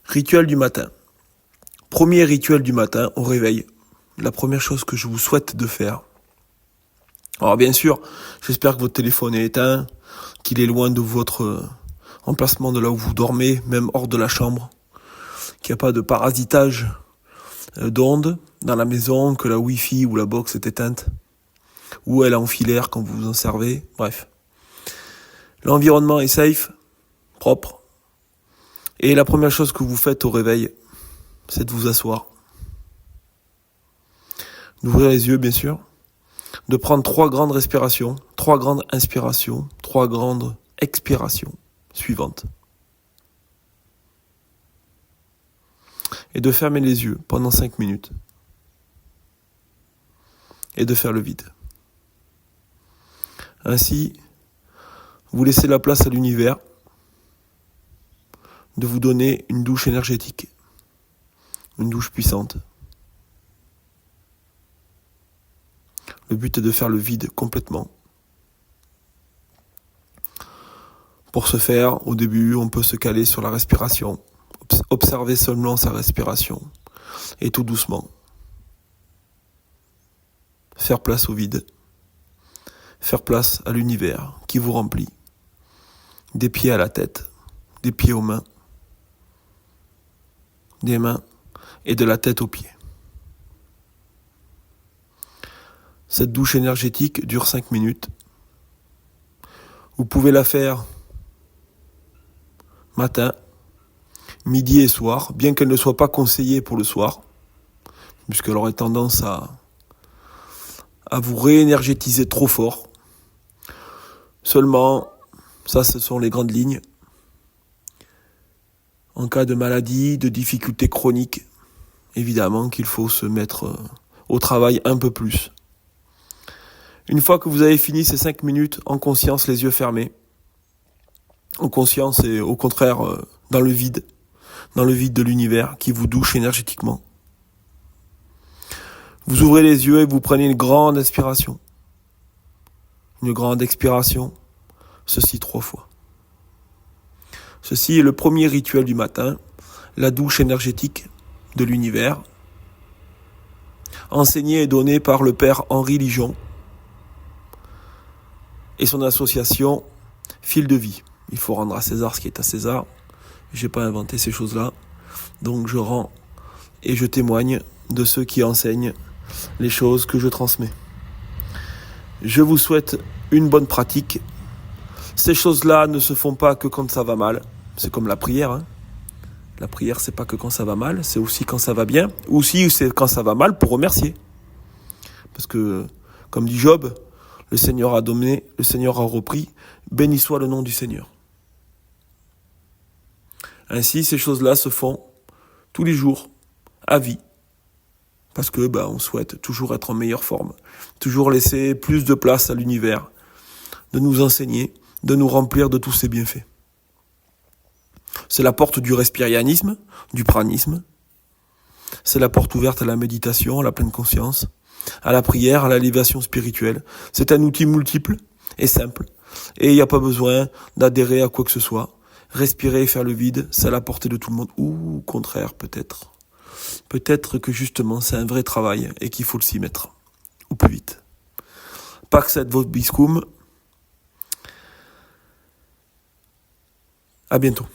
Rituel du matin. Premier rituel du matin, au réveil. La première chose que je vous souhaite de faire. Alors bien sûr, j'espère que votre téléphone est éteint, qu'il est loin de votre emplacement de là où vous dormez, même hors de la chambre, qu'il n'y a pas de parasitage d'ondes dans la maison, que la Wi-Fi ou la box est éteinte, ou elle est en filaire quand vous vous en servez, bref. L'environnement est safe, propre, et la première chose que vous faites au réveil, c'est de vous asseoir, d'ouvrir les yeux bien sûr, de prendre 3 grandes respirations, 3 grandes inspirations, 3 grandes expirations suivantes. Et de fermer les yeux pendant 5 minutes. Et de faire le vide. Ainsi, vous laissez la place à l'univers de vous donner une douche énergétique, une douche puissante. Le but est de faire le vide complètement. Pour ce faire, au début, on peut se caler sur la respiration, observer seulement sa respiration, et tout doucement, faire place au vide, faire place à l'univers qui vous remplit, des pieds à la tête, des pieds aux mains, des mains et de la tête aux pieds. Cette douche énergétique dure 5 minutes. Vous pouvez la faire matin, midi et soir, bien qu'elle ne soit pas conseillée pour le soir, puisqu'elle aurait tendance à vous réénergétiser trop fort. Seulement, ça ce sont les grandes lignes. En cas de maladie, de difficultés chroniques, évidemment qu'il faut se mettre au travail un peu plus. Une fois que vous avez fini ces 5 minutes en conscience, les yeux fermés, en conscience et au contraire dans le vide de l'univers qui vous douche énergétiquement. Vous ouvrez les yeux et vous prenez une grande inspiration, une grande expiration, ceci 3 fois. Ceci est le premier rituel du matin, la douche énergétique de l'univers, enseigné et donné par le père Henri Lijon et son association Fil de Vie. Il faut rendre à César ce qui est à César. J'ai pas inventé ces choses-là. Donc je rends et je témoigne de ceux qui enseignent les choses que je transmets. Je vous souhaite une bonne pratique. Ces choses-là ne se font pas que quand ça va mal. C'est comme la prière, hein. La prière, c'est pas que quand ça va mal, c'est aussi quand ça va bien. Ou aussi c'est quand ça va mal pour remercier. Parce que, comme dit Job, le Seigneur a donné, le Seigneur a repris, béni soit le nom du Seigneur. Ainsi, ces choses-là se font tous les jours, à vie. Parce que, on souhaite toujours être en meilleure forme. Toujours laisser plus de place à l'univers. De nous enseigner, de nous remplir de tous ses bienfaits. C'est la porte du respirianisme, du pranisme. C'est la porte ouverte à la méditation, à la pleine conscience, à la prière, à l'élévation spirituelle. C'est un outil multiple et simple. Et il n'y a pas besoin d'adhérer à quoi que ce soit. Respirer et faire le vide, c'est à la portée de tout le monde. Ou au contraire, peut-être. Peut-être que justement, c'est un vrai travail et qu'il faut s'y mettre. Au plus vite. Pax et vobiscum. À bientôt.